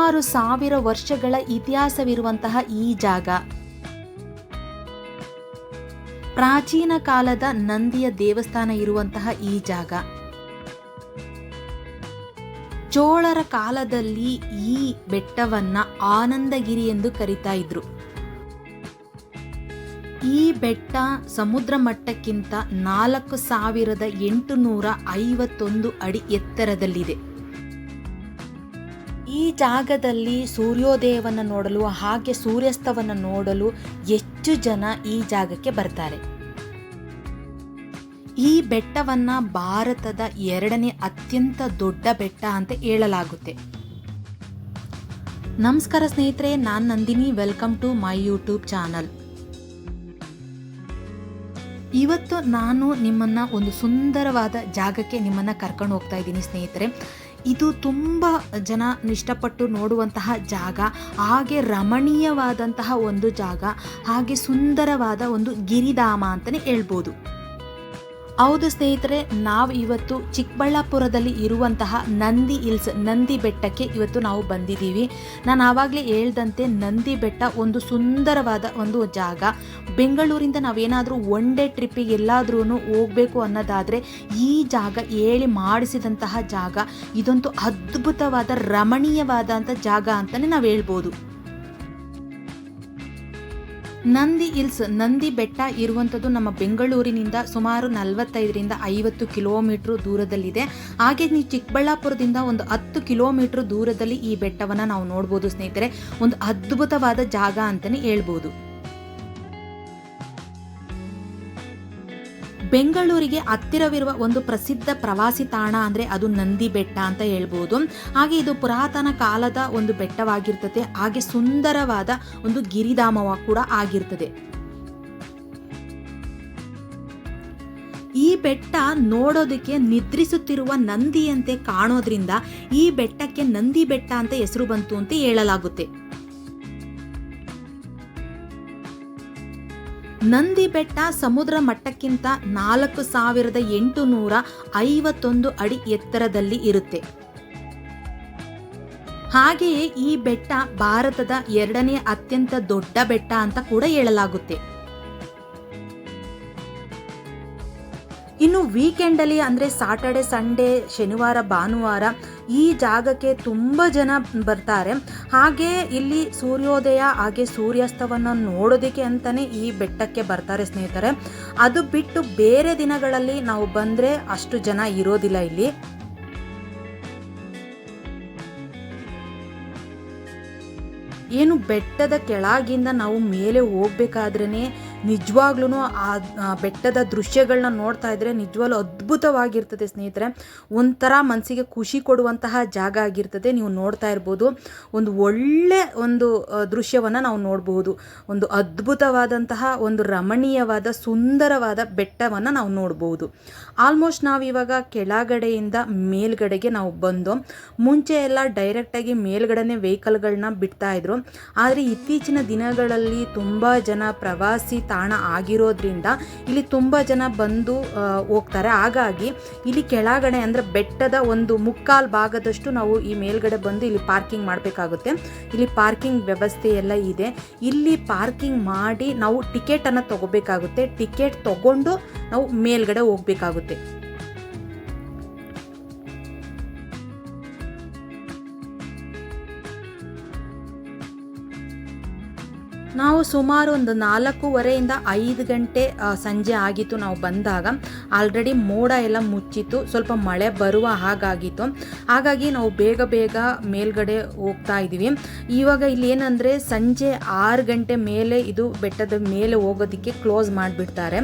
ಸುಮಾರು 1000 ವರ್ಷಗಳ ಇತಿಹಾಸವಿರುವಂತಹ ಈ ಜಾಗ, ಪ್ರಾಚೀನ ಕಾಲದ ನಂದಿಯ ದೇವಸ್ಥಾನ ಇರುವಂತಹ ಈ ಜಾಗ, ಚೋಳರ ಕಾಲದಲ್ಲಿ ಈ ಬೆಟ್ಟವನ್ನ ಆನಂದಗಿರಿ ಎಂದು ಕರೀತಾ ಇದ್ರು. ಈ ಬೆಟ್ಟ ಸಮುದ್ರ ಮಟ್ಟಕ್ಕಿಂತ 4851 ಅಡಿ ಎತ್ತರದಲ್ಲಿದೆ. ಈ ಜಾಗದಲ್ಲಿ ಸೂರ್ಯೋದಯವನ್ನು ನೋಡಲು ಹಾಗೆ ಸೂರ್ಯಾಸ್ತವನ್ನು ನೋಡಲು ಹೆಚ್ಚು ಜನ ಈ ಜಾಗಕ್ಕೆ ಬರ್ತಾರೆ. ಈ ಬೆಟ್ಟವನ್ನ ಭಾರತದ 2ನೇ ಅತ್ಯಂತ ದೊಡ್ಡ ಬೆಟ್ಟ ಅಂತ ಹೇಳಲಾಗುತ್ತೆ. ನಮಸ್ಕಾರ ಸ್ನೇಹಿತರೆ, ನಾನು Nandini. Welcome to my YouTube channel. ಇವತ್ತು ನಾನು ನಿಮ್ಮನ್ನ ಒಂದು ಸುಂದರವಾದ ಜಾಗಕ್ಕೆ ಕರ್ಕೊಂಡು ಹೋಗ್ತಾ ಇದ್ದೀನಿ ಸ್ನೇಹಿತರೆ. ಇದು ತುಂಬ ಜನ ಇಷ್ಟಪಟ್ಟು ನೋಡುವಂತಹ ಜಾಗ, ಹಾಗೆ ರಮಣೀಯವಾದಂತಹ ಒಂದು ಜಾಗ, ಹಾಗೆ ಸುಂದರವಾದ ಒಂದು ಗಿರಿಧಾಮ ಅಂತಲೇ ಹೇಳ್ಬೋದು. ಹೌದು ಸ್ನೇಹಿತರೆ, ನಾವು ಇವತ್ತು ಚಿಕ್ಕಬಳ್ಳಾಪುರದಲ್ಲಿ ಇರುವಂತಹ ನಂದಿ ಹಿಲ್ಸ್, ನಂದಿ ಬೆಟ್ಟಕ್ಕೆ ಇವತ್ತು ನಾವು ಬಂದಿದ್ದೀವಿ. ನಾನು ಆವಾಗಲೇ ಹೇಳ್ದಂತೆ ನಂದಿ ಬೆಟ್ಟ ಒಂದು ಸುಂದರವಾದ ಒಂದು ಜಾಗ. ಬೆಂಗಳೂರಿಂದ ನಾವೇನಾದರೂ ಒನ್ ಡೇ ಟ್ರಿಪ್ಪಿಗೆ ಎಲ್ಲಾದ್ರೂ ಹೋಗಬೇಕು ಅನ್ನೋದಾದರೆ ಈ ಜಾಗ ಹೇಳಿ ಮಾಡಿಸಿದಂತಹ ಜಾಗ. ಇದೊಂದು ಅದ್ಭುತವಾದ ರಮಣೀಯವಾದಂಥ ಜಾಗ ಅಂತಲೇ ನಾವು ಹೇಳ್ಬೋದು. ನಂದಿ ಹಿಲ್ಸ್, ನಂದಿ ಬೆಟ್ಟ ಇರುವಂಥದ್ದು ನಮ್ಮ ಬೆಂಗಳೂರಿನಿಂದ ಸುಮಾರು 45ರಿಂದ 50 ಕಿಲೋಮೀಟ್ರ್ ದೂರದಲ್ಲಿದೆ. ಹಾಗೆ ನೀವು ಚಿಕ್ಕಬಳ್ಳಾಪುರದಿಂದ ಒಂದು 10 ಕಿಲೋಮೀಟ್ರ್ ದೂರದಲ್ಲಿ ಈ ಬೆಟ್ಟವನ್ನು ನಾವು ನೋಡ್ಬೋದು ಸ್ನೇಹಿತರೆ. ಒಂದು ಅದ್ಭುತವಾದ ಜಾಗ ಅಂತಲೇ ಹೇಳ್ಬೋದು. ಬೆಂಗಳೂರಿಗೆ ಹತ್ತಿರವಿರುವ ಒಂದು ಪ್ರಸಿದ್ಧ ಪ್ರವಾಸಿ ತಾಣ ಅಂದರೆ ಅದು ನಂದಿ ಬೆಟ್ಟ ಅಂತ ಹೇಳ್ಬೋದು. ಹಾಗೆ ಇದು ಪುರಾತನ ಕಾಲದ ಒಂದು ಬೆಟ್ಟವಾಗಿರ್ತದೆ, ಹಾಗೆ ಸುಂದರವಾದ ಒಂದು ಗಿರಿಧಾಮವ ಕೂಡ ಆಗಿರ್ತದೆ. ಈ ಬೆಟ್ಟ ನೋಡೋದಕ್ಕೆ ನಿದ್ರಿಸುತ್ತಿರುವ ನಂದಿಯಂತೆ ಕಾಣೋದ್ರಿಂದ ಈ ಬೆಟ್ಟಕ್ಕೆ ನಂದಿ ಬೆಟ್ಟ ಅಂತ ಹೆಸರು ಬಂತು ಅಂತ ಹೇಳಲಾಗುತ್ತೆ. ನಂದಿ ಬೆಟ್ಟ ಸಮುದ್ರ ಮಟ್ಟಕ್ಕಿಂತ 4851 ಅಡಿ ಎತ್ತರದಲ್ಲಿ ಇರುತ್ತೆ. ಹಾಗೆಯೇ ಈ ಬೆಟ್ಟ ಭಾರತದ 2ನೇ ಅತ್ಯಂತ ದೊಡ್ಡ ಬೆಟ್ಟ ಅಂತ ಕೂಡ ಹೇಳಲಾಗುತ್ತೆ. ಇನ್ನು ವೀಕೆಂಡಲ್ಲಿ ಅಂದರೆ ಸಾಟರ್ಡೆ, ಸಂಡೇ, ಶನಿವಾರ, ಭಾನುವಾರ ಈ ಜಾಗಕ್ಕೆ ತುಂಬ ಜನ ಬರ್ತಾರೆ. ಹಾಗೆ ಇಲ್ಲಿ ಸೂರ್ಯೋದಯ ಹಾಗೆ ಸೂರ್ಯಾಸ್ತವನ್ನು ನೋಡೋದಕ್ಕೆ ಅಂತಲೇ ಈ ಬೆಟ್ಟಕ್ಕೆ ಬರ್ತಾರೆ ಸ್ನೇಹಿತರೆ. ಅದು ಬಿಟ್ಟು ಬೇರೆ ದಿನಗಳಲ್ಲಿ ನಾವು ಬಂದರೆ ಅಷ್ಟು ಜನ ಇರೋದಿಲ್ಲ ಇಲ್ಲಿ. ಏನು ಬೆಟ್ಟದ ಕೆಳಗಿಂದ ನಾವು ಮೇಲೆ ಹೋಗ್ಬೇಕಾದ್ರೇ ನಿಜವಾಗ್ಲೂ ಆ ಬೆಟ್ಟದ ದೃಶ್ಯಗಳನ್ನ ನೋಡ್ತಾ ಇದ್ರೆ ನಿಜವಾಗ್ಲೂ ಅದ್ಭುತವಾಗಿರ್ತದೆ ಸ್ನೇಹಿತರೆ. ಒಂಥರ ಮನಸ್ಸಿಗೆ ಖುಷಿ ಕೊಡುವಂತಹ ಜಾಗ ಆಗಿರ್ತದೆ. ನೀವು ನೋಡ್ತಾ ಇರ್ಬೋದು, ಒಂದು ಒಳ್ಳೆ ಒಂದು ದೃಶ್ಯವನ್ನು ನಾವು ನೋಡಬಹುದು. ಒಂದು ಅದ್ಭುತವಾದಂತಹ ಒಂದು ರಮಣೀಯವಾದ ಸುಂದರವಾದ ಬೆಟ್ಟವನ್ನು ನಾವು ನೋಡ್ಬೋದು. ಆಲ್ಮೋಸ್ಟ್ ನಾವಿವಾಗ ಕೆಳಗಡೆಯಿಂದ ಮೇಲ್ಗಡೆಗೆ ನಾವು ಬಂದು, ಮುಂಚೆ ಎಲ್ಲ ಡೈರೆಕ್ಟಾಗಿ ಮೇಲ್ಗಡೆನೆ ವೆಹಿಕಲ್ಗಳನ್ನ ಬಿಡ್ತಾ ಇದ್ರು. ಆದರೆ ಇತ್ತೀಚಿನ ದಿನಗಳಲ್ಲಿ ತುಂಬ ಜನ ಪ್ರವಾಸಿ ತಾಣ ಆಗಿರೋದ್ರಿಂದ ಇಲ್ಲಿ ತುಂಬ ಜನ ಬಂದು ಹೋಗ್ತಾರೆ. ಹಾಗಾಗಿ ಇಲ್ಲಿ ಕೆಳಗಡೆ ಅಂದರೆ ಬೆಟ್ಟದ ಒಂದು ಮುಕ್ಕಾಲು ಭಾಗದಷ್ಟು ನಾವು ಈ ಮೇಲ್ಗಡೆ ಬಂದು ಇಲ್ಲಿ ಪಾರ್ಕಿಂಗ್ ಮಾಡಬೇಕಾಗುತ್ತೆ. ಇಲ್ಲಿ ಪಾರ್ಕಿಂಗ್ ವ್ಯವಸ್ಥೆ ಎಲ್ಲ ಇದೆ. ಇಲ್ಲಿ ಪಾರ್ಕಿಂಗ್ ಮಾಡಿ ನಾವು ಟಿಕೆಟನ್ನು ತಗೋಬೇಕಾಗುತ್ತೆ. ಟಿಕೆಟ್ ತಗೊಂಡು ನಾವು ಮೇಲ್ಗಡೆ ಹೋಗಬೇಕಾಗುತ್ತೆ. ನಾವು ಸುಮಾರು ಒಂದು 4:15 5 ಗಂಟೆ ಸಂಜೆ ಆಗಿತ್ತು ನಾವು ಬಂದಾಗ. ಆಲ್ರೆಡಿ ಮೋಡ ಎಲ್ಲ ಮುಚ್ಚಿತ್ತು, ಸ್ವಲ್ಪ ಮಳೆ ಬರುವ ಹಾಗಾಗಿತ್ತು. ಹಾಗಾಗಿ ನಾವು ಬೇಗ ಮೇಲ್ಗಡೆ ಹೋಗ್ತಾ ಇದ್ದೀವಿ. ಇವಾಗ ಇಲ್ಲಿ ಏನಂದರೆ ಸಂಜೆ 6 ಗಂಟೆ ಮೇಲೆ ಇದು ಬೆಟ್ಟದ ಮೇಲೆ ಹೋಗೋದಕ್ಕೆ ಕ್ಲೋಸ್ ಮಾಡಿಬಿಡ್ತಾರೆ.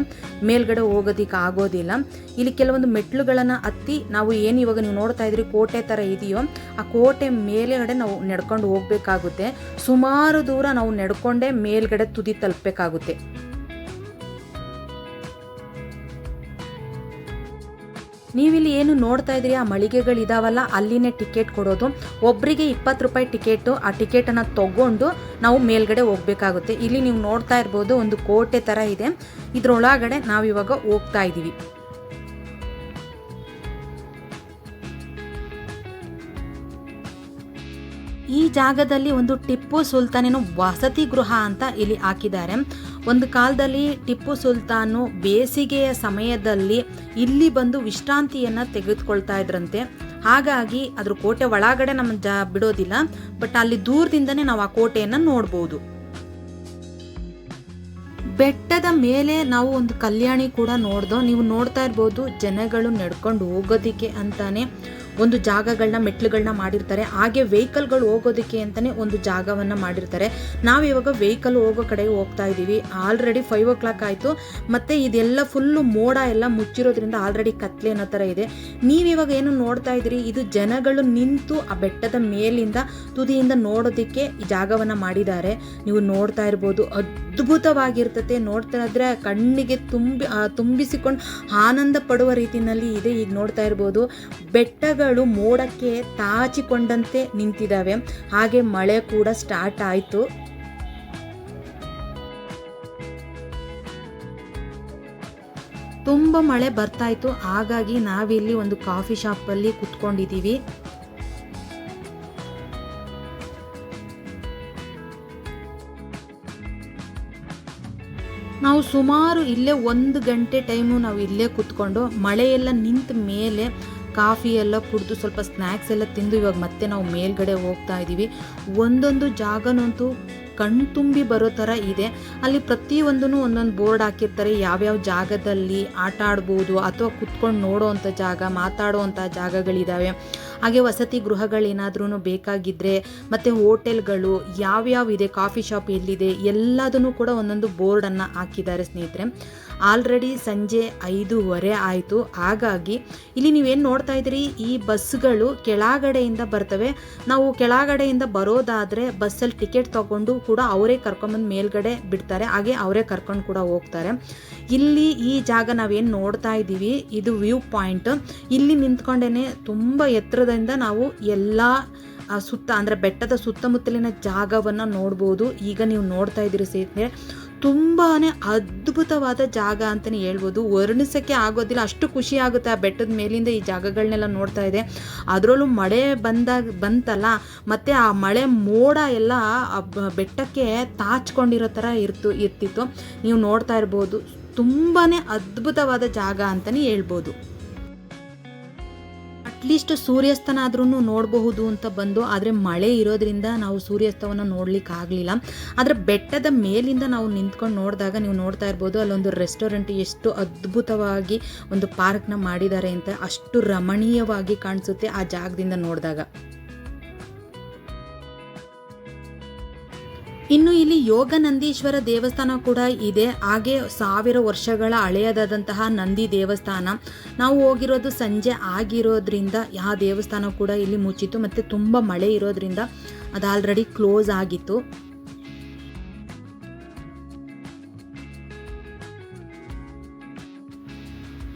ಮೇಲ್ಗಡೆ ಹೋಗೋದಕ್ಕೆ ಆಗೋದಿಲ್ಲ. ಇಲ್ಲಿ ಕೆಲವೊಂದು ಮೆಟ್ಲುಗಳನ್ನು ಹತ್ತಿ ನಾವು ಏನು ಇವಾಗ ನೀವು ನೋಡ್ತಾ ಇದ್ರಿ ಕೋಟೆ ಥರ ಇದೆಯೋ ಆ ಕೋಟೆ ಮೇಲೆಗಡೆ ನಾವು ನಡ್ಕೊಂಡು ಹೋಗಬೇಕಾಗುತ್ತೆ. ಸುಮಾರು ದೂರ ನಾವು ನಡ್ಕೊಂಡೇ ಮೇಲ್ಗಡೆ ತುದಿ ತಲುಪಬೇಕಾಗುತ್ತೆ. ನೀವಿಲ್ಲಿ ಏನು ನೋಡ್ತಾ ಇದ್ರಿ ಆ ಮಳಿಗೆಗಳಿದಾವಲ್ಲ, ಅಲ್ಲಿನೇ ಟಿಕೆಟ್ ಕೊಡೋದು. ಒಬ್ಬರಿಗೆ 20 ರೂಪಾಯಿ ಟಿಕೆಟು. ಆ ಟಿಕೆಟನ್ನು ತಗೊಂಡು ನಾವು ಮೇಲ್ಗಡೆ ಹೋಗಬೇಕಾಗುತ್ತೆ. ಇಲ್ಲಿ ನೀವು ನೋಡ್ತಾ ಇರ್ಬೋದು, ಒಂದು ಕೋಟೆ ಥರ ಇದೆ. ಇದರೊಳಗಡೆ ನಾವಿವಾಗ ಹೋಗ್ತಾ ಇದ್ದೀವಿ. ಈ ಜಾಗದಲ್ಲಿ ಒಂದು ಟಿಪ್ಪು ಸುಲ್ತಾನಿನ ವಸತಿ ಗೃಹ ಅಂತ ಇಲ್ಲಿ ಹಾಕಿದ್ದಾರೆ. ಒಂದು ಕಾಲದಲ್ಲಿ ಟಿಪ್ಪು ಸುಲ್ತಾನು ಬೇಸಿಗೆಯ ಸಮಯದಲ್ಲಿ ಇಲ್ಲಿ ಬಂದು ವಿಶ್ರಾಂತಿಯನ್ನು ತೆಗೆದುಕೊಳ್ತಾ ಇದ್ರಂತೆ. ಹಾಗಾಗಿ ಅದ್ರ ಕೋಟೆ ಒಳಗಡೆ ನಮ್ಮ ಬಿಡೋದಿಲ್ಲ, ಬಟ್ ಅಲ್ಲಿ ದೂರದಿಂದನೇ ನಾವು ಆ ಕೋಟೆಯನ್ನು ನೋಡ್ಬೋದು. ಬೆಟ್ಟದ ಮೇಲೆ ನಾವು ಒಂದು ಕಲ್ಯಾಣಿ ಕೂಡ ನೋಡ್ದೋ. ನೀವು ನೋಡ್ತಾ ಇರ್ಬೋದು, ಜನಗಳು ನಡ್ಕೊಂಡು ಹೋಗೋದಿಕ್ಕೆ ಅಂತಾನೆ ಒಂದು ಜಾಗಗಳನ್ನ ಮೆಟ್ಲುಗಳನ್ನ ಮಾಡಿರ್ತಾರೆ. ಹಾಗೆ ವೆಹಿಕಲ್ಗಳು ಹೋಗೋದಕ್ಕೆ ಅಂತಾನೆ ಒಂದು ಜಾಗವನ್ನು ಮಾಡಿರ್ತಾರೆ. ನಾವಿವಾಗ ವೆಹಿಕಲ್ ಹೋಗೋ ಕಡೆಗೆ ಹೋಗ್ತಾ ಇದ್ದೀವಿ. ಆಲ್ರೆಡಿ 5 o'clock ಆಯಿತು. ಮತ್ತು ಇದೆಲ್ಲ ಫುಲ್ಲು ಮೋಡ ಎಲ್ಲ ಮುಚ್ಚಿರೋದ್ರಿಂದ ಆಲ್ರೆಡಿ ಕತ್ಲೆ ಅನ್ನೋ ಥರ ಇದೆ. ನೀವಿವಾಗ ಏನು ನೋಡ್ತಾ ಇದ್ದೀರಿ, ಇದು ಜನಗಳು ನಿಂತು ಆ ಬೆಟ್ಟದ ಮೇಲಿಂದ ತುದಿಯಿಂದ ನೋಡೋದಕ್ಕೆ ಈ ಜಾಗವನ್ನು ಮಾಡಿದ್ದಾರೆ. ನೀವು ನೋಡ್ತಾ ಇರ್ಬೋದು, ಅದ್ಭುತವಾಗಿರ್ತದೆ. ನೋಡ್ತಾ ಇದ್ರೆ ಕಣ್ಣಿಗೆ ತುಂಬಿಸಿಕೊಂಡು ಆನಂದ ಪಡುವ ರೀತಿಯಲ್ಲಿ ಇದೆ. ಈಗ ನೋಡ್ತಾ ಇರ್ಬೋದು, ಬೆಟ್ಟಗಳು ಮೋಡಕ್ಕೆ ತಾಚಿಕೊಂಡಂತೆ ನಿಂತಿದ್ದಾವೆ. ಹಾಗೆ ಮಳೆ ಕೂಡ ಸ್ಟಾರ್ಟ್ ಆಯಿತು. ತುಂಬ ಮಳೆ ಬರ್ತಾ ಇತ್ತು. ಹಾಗಾಗಿ ನಾವಿಲ್ಲಿ ಒಂದು ಕಾಫಿ ಶಾಪಲ್ಲಿ ಕುತ್ಕೊಂಡಿದ್ದೀವಿ. ನಾವು ಸುಮಾರು ಇಲ್ಲೇ 1 ಗಂಟೆ ಟೈಮು ನಾವು ಇಲ್ಲೇ ಕುತ್ಕೊಂಡು ಮಳೆಯೆಲ್ಲ ನಿಂತ ಮೇಲೆ ಕಾಫಿ ಎಲ್ಲ ಕುಡಿದು ಸ್ವಲ್ಪ ಸ್ನ್ಯಾಕ್ಸ್ ಎಲ್ಲ ತಿಂದು ಇವಾಗ ಮತ್ತೆ ನಾವು ಮೇಲ್ಗಡೆ ಹೋಗ್ತಾ ಇದ್ದೀವಿ. ಒಂದೊಂದು ಜಾಗನಂತೂ ಕಣ್ತುಂಬಿ ಬರೋ ಥರ ಇದೆ. ಅಲ್ಲಿ ಪ್ರತಿಯೊಂದೂ ಒಂದೊಂದು ಬೋರ್ಡ್ ಹಾಕಿರ್ತಾರೆ, ಯಾವ್ಯಾವ ಜಾಗದಲ್ಲಿ ಆಟ ಆಡ್ಬೋದು ಅಥವಾ ಕುತ್ಕೊಂಡು ನೋಡೋ ಅಂಥ ಜಾಗ, ಮಾತಾಡೋ ಅಂಥ ಜಾಗಗಳಿದ್ದಾವೆ. ಹಾಗೆ ವಸತಿ ಗೃಹಗಳೇನಾದ್ರೂ ಬೇಕಾಗಿದ್ದರೆ ಮತ್ತು ಹೋಟೆಲ್ಗಳು ಯಾವ್ಯಾವ ಇದೆ, ಕಾಫಿ ಶಾಪ್ ಎಲ್ಲಿದೆ, ಎಲ್ಲದನ್ನು ಕೂಡ ಒಂದೊಂದು ಬೋರ್ಡನ್ನು ಹಾಕಿದ್ದಾರೆ ಸ್ನೇಹಿತರೆ. ಆಲ್ರೆಡಿ ಸಂಜೆ 5:15 ಆಯಿತು. ಹಾಗಾಗಿ ಇಲ್ಲಿ ನೀವೇನು ನೋಡ್ತಾ ಇದ್ದೀರಿ, ಈ ಬಸ್ಗಳು ಕೆಳಗಡೆಯಿಂದ ಬರ್ತವೆ. ನಾವು ಕೆಳಗಡೆಯಿಂದ ಬರೋದಾದರೆ ಬಸ್ಸಲ್ಲಿ ಟಿಕೆಟ್ ತೊಗೊಂಡು ಕೂಡ ಅವರೇ ಕರ್ಕೊಂಬಂದು ಮೇಲ್ಗಡೆ ಬಿಡ್ತಾರೆ. ಹಾಗೆ ಅವರೇ ಕರ್ಕೊಂಡು ಕೂಡ ಹೋಗ್ತಾರೆ. ಇಲ್ಲಿ ಈ ಜಾಗ ನಾವೇನು ನೋಡ್ತಾ ಇದ್ದೀವಿ, ಇದು ವ್ಯೂ ಪಾಯಿಂಟ್. ಇಲ್ಲಿ ನಿಂತ್ಕೊಂಡೇ ತುಂಬ ಎತ್ತರದಿಂದ ನಾವು ಎಲ್ಲ ಸುತ್ತ ಅಂದರೆ ಬೆಟ್ಟದ ಸುತ್ತಮುತ್ತಲಿನ ಜಾಗವನ್ನು ನೋಡ್ಬೋದು. ಈಗ ನೀವು ನೋಡ್ತಾ ಇದ್ದೀರಿ ಸ್ನೇಹಿತರೆ, ತುಂಬಾ ಅದ್ಭುತವಾದ ಜಾಗ ಅಂತಲೇ ಹೇಳ್ಬೋದು. ವರ್ಣಿಸೋಕ್ಕೆ ಆಗೋದಿಲ್ಲ, ಅಷ್ಟು ಖುಷಿ ಆಗುತ್ತೆ ಆ ಬೆಟ್ಟದ ಮೇಲಿಂದ ಈ ಜಾಗಗಳನ್ನೆಲ್ಲ ನೋಡ್ತಾ ಇದೆ. ಅದರಲ್ಲೂ ಮಳೆ ಬಂತಲ್ಲ, ಮತ್ತು ಆ ಮಳೆ ಮೋಡ ಎಲ್ಲ ಬೆಟ್ಟಕ್ಕೆ ತಾಚ್ಕೊಂಡಿರೋ ಥರ ಇರ್ತಿತ್ತು. ನೀವು ನೋಡ್ತಾ ಇರ್ಬೋದು, ತುಂಬಾ ಅದ್ಭುತವಾದ ಜಾಗ ಅಂತಲೇ ಹೇಳ್ಬೋದು. ಅಟ್ಲೀಸ್ಟ್ ಸೂರ್ಯಾಸ್ತನ ಆದ್ರೂ ನೋಡಬಹುದು ಅಂತ ಬಂದು, ಆದರೆ ಮಳೆ ಇರೋದ್ರಿಂದ ನಾವು ಸೂರ್ಯಾಸ್ತವನ್ನು ನೋಡ್ಲಿಕ್ಕೆ ಆಗಲಿಲ್ಲ. ಆದರೆ ಬೆಟ್ಟದ ಮೇಲಿಂದ ನಾವು ನಿಂತ್ಕೊಂಡು ನೋಡಿದಾಗ ನೀವು ನೋಡ್ತಾ ಇರ್ಬೋದು, ಅಲ್ಲೊಂದು ರೆಸ್ಟೋರೆಂಟ್ ಎಷ್ಟು ಅದ್ಭುತವಾಗಿ ಒಂದು ಪಾರ್ಕ್ನ ಮಾಡಿದ್ದಾರೆ ಅಂತ, ಅಷ್ಟು ರಮಣೀಯವಾಗಿ ಕಾಣಿಸುತ್ತೆ ಆ ಜಾಗದಿಂದ ನೋಡಿದಾಗ. ಇನ್ನು ಇಲ್ಲಿ ಯೋಗ ನಂದೀಶ್ವರ ದೇವಸ್ಥಾನ ಕೂಡ ಇದೆ. ಹಾಗೆ 1000 ವರ್ಷಗಳ ಹಳೆಯದಾದಂತಹ ನಂದಿ ದೇವಸ್ಥಾನ. ನಾವು ಹೋಗಿರೋದು ಸಂಜೆ ಆಗಿರೋದ್ರಿಂದ ಆ ದೇವಸ್ಥಾನ ಕೂಡ ಇಲ್ಲಿ ಮುಚ್ಚಿತ್ತು, ಮತ್ತು ತುಂಬ ಮಳೆ ಇರೋದ್ರಿಂದ ಅದು ಆಲ್ರೆಡಿ ಕ್ಲೋಸ್ ಆಗಿತ್ತು.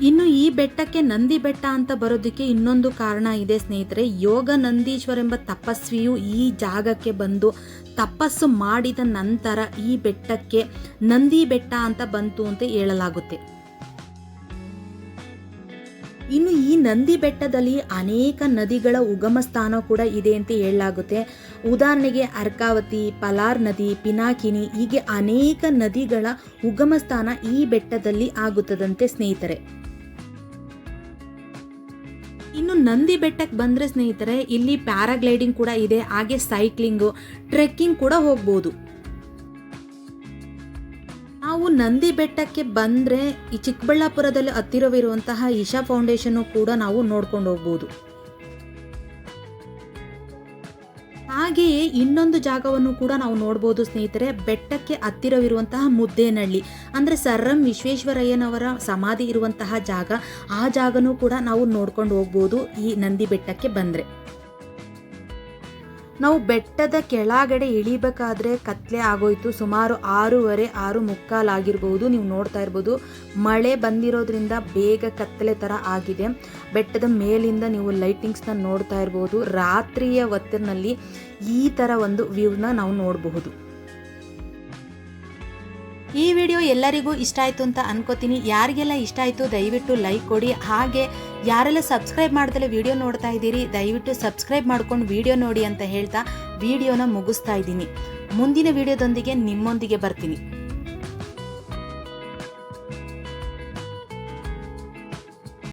ಇನ್ನು ಈ ಬೆಟ್ಟಕ್ಕೆ ನಂದಿ ಬೆಟ್ಟ ಅಂತ ಬರೋದಕ್ಕೆ ಇನ್ನೊಂದು ಕಾರಣ ಇದೆ ಸ್ನೇಹಿತರೆ. ಯೋಗ ನಂದೀಶ್ವರ ಎಂಬ ತಪಸ್ವಿಯು ಈ ಜಾಗಕ್ಕೆ ಬಂದು ತಪಸ್ಸು ಮಾಡಿದ ನಂತರ ಈ ಬೆಟ್ಟಕ್ಕೆ ನಂದಿ ಬೆಟ್ಟ ಅಂತ ಬಂತು ಅಂತ ಹೇಳಲಾಗುತ್ತೆ. ಇನ್ನು ಈ ನಂದಿ ಬೆಟ್ಟದಲ್ಲಿ ಅನೇಕ ನದಿಗಳ ಉಗಮ ಸ್ಥಾನ ಕೂಡ ಇದೆ ಅಂತ ಹೇಳಲಾಗುತ್ತೆ. ಉದಾಹರಣೆಗೆ ಅರ್ಕಾವತಿ, ಪಲಾರ್ ನದಿ, ಪಿನಾಕಿನಿ, ಹೀಗೆ ಅನೇಕ ನದಿಗಳ ಉಗಮ ಸ್ಥಾನ ಈ ಬೆಟ್ಟದಲ್ಲಿ ಆಗುತ್ತದಂತೆ ಸ್ನೇಹಿತರೆ. ಇನ್ನು ನಂದಿ ಬೆಟ್ಟಕ್ಕೆ ಬಂದರೆ ಸ್ನೇಹಿತರೆ, ಇಲ್ಲಿ ಪ್ಯಾರಾಗ್ಲೈಡಿಂಗ್ ಕೂಡ ಇದೆ. ಹಾಗೆ ಸೈಕ್ಲಿಂಗು, ಟ್ರೆಕ್ಕಿಂಗ್ ಕೂಡ ಹೋಗ್ಬೋದು. ನಾವು ನಂದಿ ಬೆಟ್ಟಕ್ಕೆ ಬಂದರೆ ಈ ಚಿಕ್ಕಬಳ್ಳಾಪುರದಲ್ಲಿ ಹತ್ತಿರವಿರುವಂತಹ ಇಶಾ ಫೌಂಡೇಶನ್ ಕೂಡ ನಾವು ನೋಡ್ಕೊಂಡು ಹೋಗ್ಬೋದು. ಹಾಗೆಯೇ ಇನ್ನೊಂದು ಜಾಗವನ್ನು ಕೂಡ ನಾವು ನೋಡ್ಬೋದು ಸ್ನೇಹಿತರೆ. ಬೆಟ್ಟಕ್ಕೆ ಹತ್ತಿರವಿರುವಂತಹ ಮುದ್ದೇನಹಳ್ಳಿ, ಅಂದರೆ ಸರ್ ಎಂ ವಿಶ್ವೇಶ್ವರಯ್ಯನವರ ಸಮಾಧಿ ಇರುವಂತಹ ಜಾಗ. ಆ ಜಾಗನೂ ಕೂಡ ನಾವು ನೋಡ್ಕೊಂಡು ಹೋಗ್ಬೋದು ಈ ನಂದಿ ಬೆಟ್ಟಕ್ಕೆ ಬಂದರೆ. ನಾವು ಬೆಟ್ಟದ ಕೆಳಗಡೆ ಇಳಿಬೇಕಾದ್ರೆ ಕತ್ಲೆ ಆಗೋಯ್ತು. ಸುಮಾರು 6:30, 6:45 ಆಗಿರ್ಬೋದು. ನೀವು ನೋಡ್ತಾ ಇರ್ಬೋದು, ಮಳೆ ಬಂದಿರೋದ್ರಿಂದ ಬೇಗ ಕತ್ತಲೆ ಥರ ಆಗಿದೆ. ಬೆಟ್ಟದ ಮೇಲಿಂದ ನೀವು ಲೈಟಿಂಗ್ಸ್ನ ನೋಡ್ತಾ ಇರ್ಬೋದು. ರಾತ್ರಿಯ ಹೊತ್ತಿನಲ್ಲಿ ಈ ಥರ ಒಂದು ವ್ಯೂನ ನಾವು ನೋಡಬಹುದು. ಈ ವಿಡಿಯೋ ಎಲ್ಲರಿಗೂ ಇಷ್ಟ ಆಯಿತು ಅಂತ ಅನ್ಕೋತೀನಿ. ಯಾರಿಗೆಲ್ಲ ಇಷ್ಟ ಆಯಿತು ದಯವಿಟ್ಟು ಲೈಕ್ ಕೊಡಿ. ಹಾಗೆ ಯಾರೆಲ್ಲ ಸಬ್ಸ್ಕ್ರೈಬ್ ಮಾಡ್ದಲೇ ವಿಡಿಯೋ ನೋಡ್ತಾ ಇದ್ದೀರಿ ದಯವಿಟ್ಟು ಸಬ್ಸ್ಕ್ರೈಬ್ ಮಾಡ್ಕೊಂಡು ವಿಡಿಯೋ ನೋಡಿ ಅಂತ ಹೇಳ್ತಾ ವಿಡಿಯೋನ ಮುಗಿಸ್ತಾ ಇದ್ದೀನಿ. ಮುಂದಿನ ವಿಡಿಯೋದೊಂದಿಗೆ ನಿಮ್ಮೊಂದಿಗೆ ಬರ್ತೀನಿ.